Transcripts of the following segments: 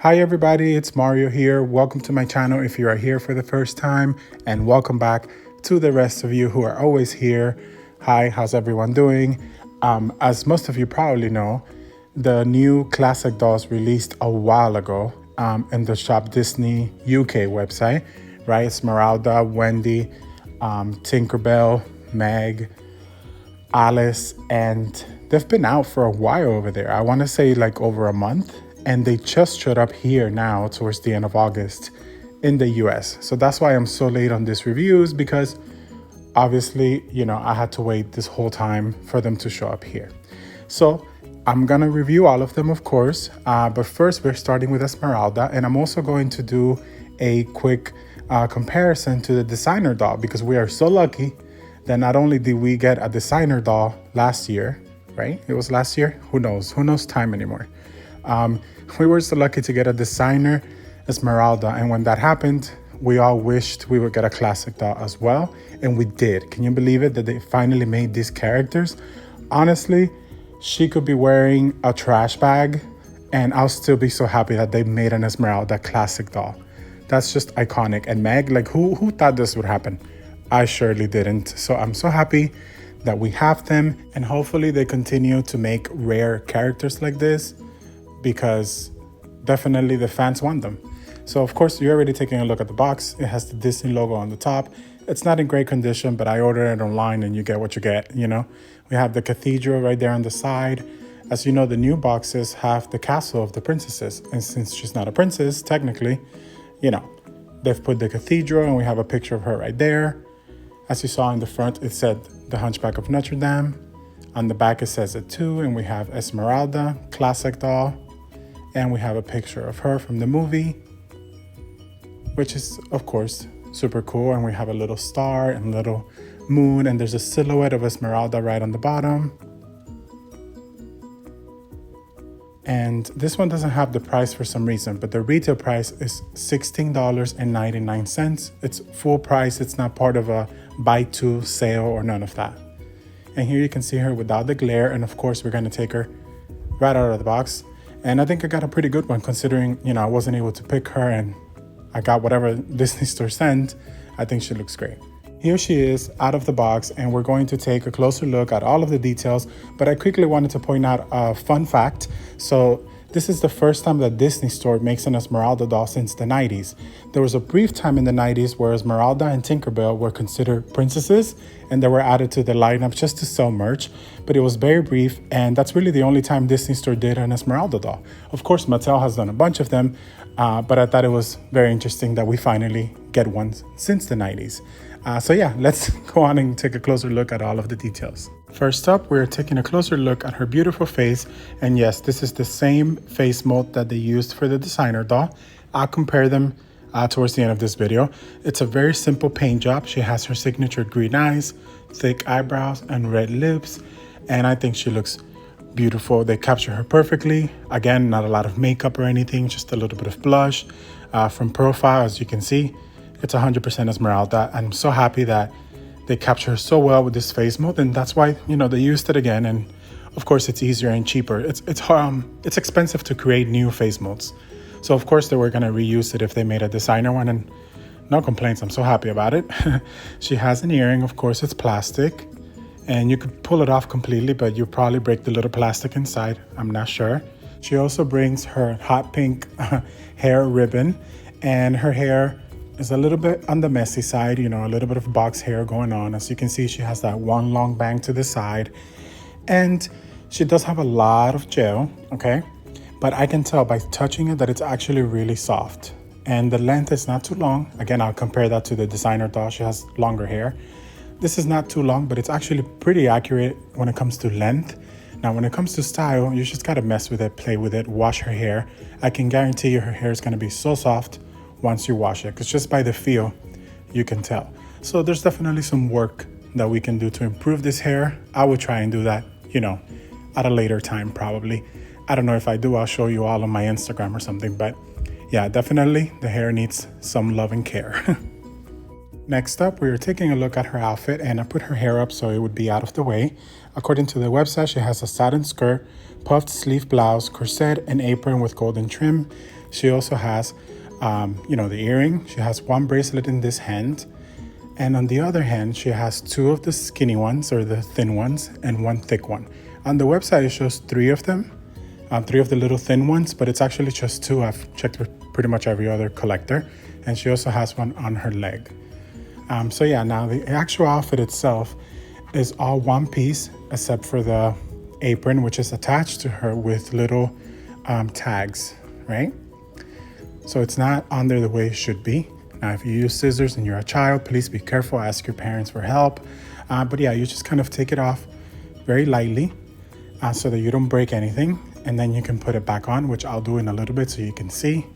Hi everybody, it's Mario here. Welcome to my channel if you are here for the first time, and welcome back to the rest of you who are always here. Hi, how's everyone doing? As most of you probably know, the new classic dolls released a while ago in the Shop Disney UK website, right? Esmeralda, Wendy, Tinkerbell, Meg, Alice, and they've been out for a while over there. I want to say like over a month, and they just showed up here now towards the end of August in the US. So that's why I'm so late on these reviews, because obviously, I had to wait this whole time for them to show up here. So I'm gonna review all of them, of course, but first we're starting with Esmeralda, and I'm also going to do a quick comparison to the designer doll, because we are so lucky that not only did we get a designer doll last year, right? It was last year? Who knows time anymore. We were so lucky to get a designer Esmeralda, and when that happened, we all wished we would get a classic doll as well, and we did. Can you believe it that they finally made these characters? Honestly, she could be wearing a trash bag and I'll still be so happy that they made an Esmeralda classic doll. That's just iconic. And Meg, like who thought this would happen? I surely didn't. So I'm so happy that we have them, and hopefully they continue to make rare characters like this, because definitely the fans want them. So of course, you're already taking a look at the box. It has the Disney logo on the top. It's not in great condition, but I ordered it online and you get what you get, We have the cathedral right there on the side. As you know, the new boxes have the castle of the princesses. And since she's not a princess, technically, they've put the cathedral, and we have a picture of her right there. As you saw in the front, it said the Hunchback of Notre Dame. On the back, it says it too. And we have Esmeralda, classic doll. And we have a picture of her from the movie, which is, of course, super cool. And we have a little star and little moon, and there's a silhouette of Esmeralda right on the bottom. And this one doesn't have the price for some reason, but the retail price is $16.99. It's full price. It's not part of a buy two sale or none of that. And here you can see her without the glare. And of course, we're going to take her right out of the box. And I think I got a pretty good one, considering, I wasn't able to pick her and I got whatever Disney store sent. I think she looks great. Here she is out of the box, and we're going to take a closer look at all of the details, but I quickly wanted to point out a fun fact. So this is the first time that Disney store makes an Esmeralda doll since the 90s. There was a brief time in the 90s where Esmeralda and Tinkerbell were considered princesses, and they were added to the lineup just to sell merch, but it was very brief, and that's really the only time Disney store did an Esmeralda doll. Of course, Mattel has done a bunch of them, but I thought it was very interesting that we finally get one since the 90s. So yeah, let's go on and take a closer look at all of the details. First up, we're taking a closer look at her beautiful face. And yes, this is the same face mold that they used for the designer doll. I'll compare them towards the end of this video. It's a very simple paint job. She has her signature green eyes, thick eyebrows, and red lips. And I think she looks beautiful. They capture her perfectly. Again, not a lot of makeup or anything, just a little bit of blush. From profile, as you can see, it's 100% Esmeralda. I'm so happy that they capture her so well with this face mold, and that's why, they used it again. And of course, it's easier and cheaper. It's expensive to create new face molds. So of course, they were gonna reuse it if they made a designer one, and no complaints. I'm so happy about it. She has an earring. Of course, it's plastic, and you could pull it off completely, but you probably break the little plastic inside. I'm not sure. She also brings her hot pink hair ribbon, and her hair is a little bit on the messy side, a little bit of box hair going on. As you can see, she has that one long bang to the side, and she does have a lot of gel, okay? But I can tell by touching it that it's actually really soft, and the length is not too long. Again, I'll compare that to the designer doll. She has longer hair. This is not too long, but it's actually pretty accurate when it comes to length. Now, when it comes to style, you just gotta mess with it, play with it, wash her hair. I can guarantee you her hair is gonna be so soft once you wash it, because just by the feel, you can tell. So there's definitely some work that we can do to improve this hair. I would try and do that, at a later time, probably. I don't know if I do, I'll show you all on my Instagram or something, but yeah, definitely the hair needs some love and care. Next up, we are taking a look at her outfit, and I put her hair up so it would be out of the way. According to the website, she has a satin skirt, puffed sleeve blouse, corset, and apron with golden trim. She also has, the earring. She has one bracelet in this hand. And on the other hand, she has two of the skinny ones or the thin ones and one thick one. On the website, it shows three of them, three of the little thin ones, but it's actually just two. I've checked with pretty much every other collector. And she also has one on her leg. So yeah, now the actual outfit itself is all one piece except for the apron, which is attached to her with little tags, right? So it's not under the way it should be. Now, if you use scissors and you're a child, please be careful, ask your parents for help. But yeah, you just kind of take it off very lightly so that you don't break anything. And then you can put it back on, which I'll do in a little bit so you can see.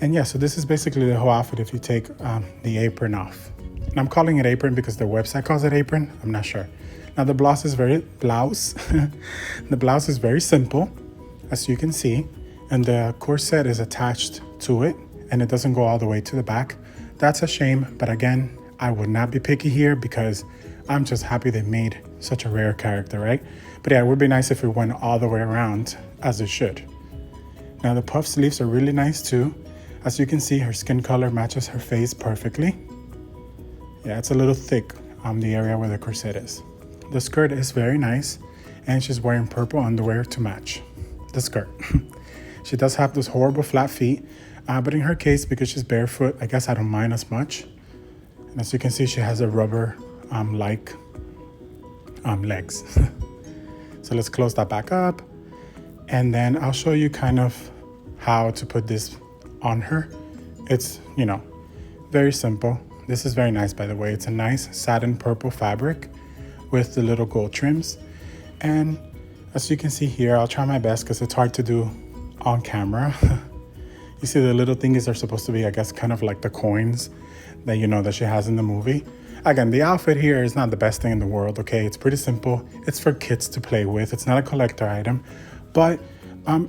And yeah, so this is basically the whole outfit if you take the apron off. And I'm calling it apron because the website calls it apron. I'm not sure. Now the blouse is very simple, as you can see. And the corset is attached to it and it doesn't go all the way to the back. That's a shame, but again, I would not be picky here because I'm just happy they made such a rare character, right? But yeah, it would be nice if it went all the way around as it should. Now the puff sleeves are really nice too. As you can see, her skin color matches her face perfectly. Yeah, it's a little thick on the area where the corset is. The skirt is very nice and she's wearing purple underwear to match the skirt. She does have those horrible flat feet, but in her case, because she's barefoot, I guess I don't mind as much. And as you can see, she has a rubber like legs. So let's close that back up. And then I'll show you kind of how to put this on her. It's, very simple. This is very nice, by the way. It's a nice satin purple fabric with the little gold trims. And as you can see here, I'll try my best because it's hard to do on camera. You see the little thingies are supposed to be, I guess, kind of like the coins that that she has in the movie. Again, the outfit here is not the best thing in the world, okay? It's pretty simple. It's for kids to play with. It's not a collector item, but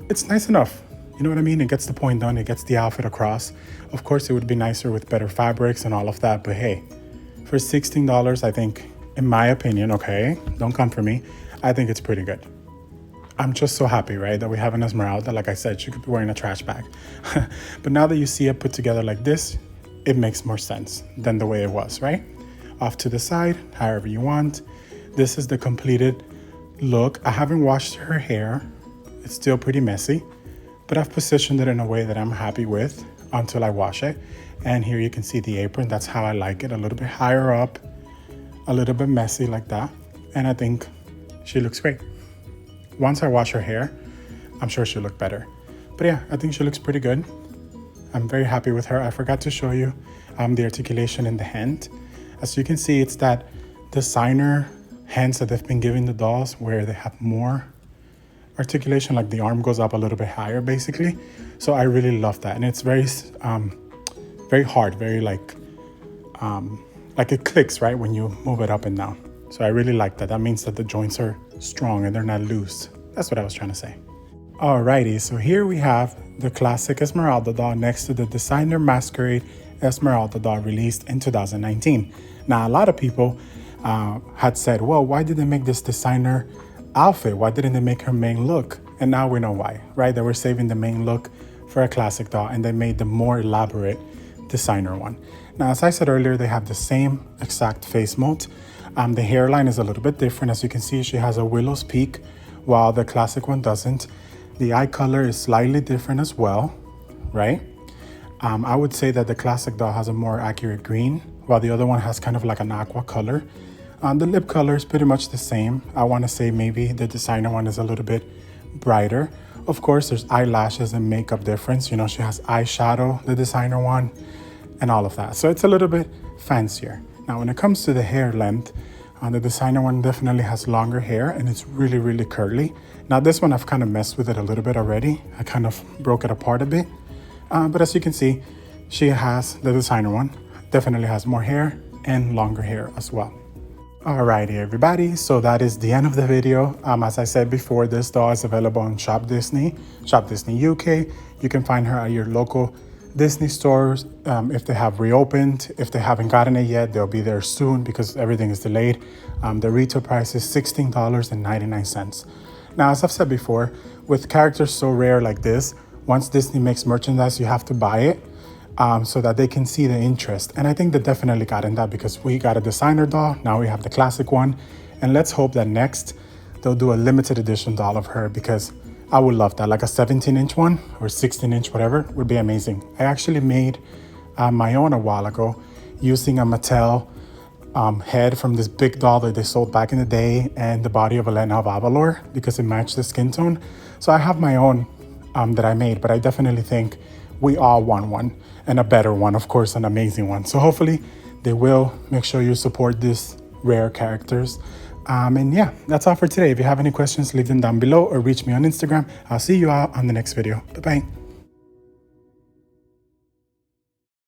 it's nice enough. You know what I mean? It gets the point done. It gets the outfit across. Of course, it would be nicer with better fabrics and all of that, but hey, for $16, I think, in my opinion, okay, don't come for me, I think it's pretty good. I'm just so happy, right, that we have an Esmeralda. Like I said, she could be wearing a trash bag. But now that you see it put together like this, it makes more sense than the way it was, right? Off to the side, however you want. This is the completed look. I haven't washed her hair. It's still pretty messy, but I've positioned it in a way that I'm happy with until I wash it. And here you can see the apron. That's how I like it, a little bit higher up, a little bit messy like that. And I think she looks great. Once I wash her hair, I'm sure she'll look better. But yeah, I think she looks pretty good. I'm very happy with her. I forgot to show you the articulation in the hand. As you can see, it's that designer hands that they've been giving the dolls where they have more articulation, like the arm goes up a little bit higher basically. So I really love that. And it's very hard, very like it clicks, right, when you move it up and down. So I really like that. That means that the joints are strong and they're not loose. That's what I was trying to say. Alrighty, so here we have the classic Esmeralda doll next to the designer masquerade Esmeralda doll released in 2019. Now, a lot of people had said, well, why did they make this designer outfit? Why didn't they make her main look? And now we know why, right? They were saving the main look for a classic doll and they made the more elaborate designer one. Now, as I said earlier, they have the same exact face mold. The hairline is a little bit different. As you can see, she has a widow's peak while the classic one doesn't. The eye color is slightly different as well, right? I would say that the classic doll has a more accurate green, while the other one has kind of like an aqua color. The lip color is pretty much the same. I want to say maybe the designer one is a little bit brighter. Of course, there's eyelashes and makeup difference. She has eyeshadow, the designer one, and all of that. So it's a little bit fancier. Now, when it comes to the hair length, the designer one definitely has longer hair and it's really, really curly. Now, this one, I've kind of messed with it a little bit already. I kind of broke it apart a bit. But as you can see, she has, the designer one, definitely has more hair and longer hair as well. Alrighty, everybody. So that is the end of the video. As I said before, this doll is available on Shop Disney UK. You can find her at your local Disney stores if they have reopened. If they haven't gotten it yet, they'll be there soon because everything is delayed. The retail price is $16.99. Now, as I've said before, with characters so rare like this, once Disney makes merchandise, you have to buy it so that they can see the interest. And I think they definitely got in that because we got a designer doll, now we have the classic one. And let's hope that next they'll do a limited edition doll of her, because I would love that. Like a 17-inch one or 16-inch, whatever, would be amazing. I actually made my own a while ago using a Mattel head from this big doll that they sold back in the day and the body of Elena of Avalor because it matched the skin tone. So I have my own that I made, but I definitely think we all want one, and a better one, of course, an amazing one. So hopefully they will. Make sure you support these rare characters. And yeah, that's all for today. If you have any questions, leave them down below or reach me on Instagram. I'll see you all on the next video. Bye-bye.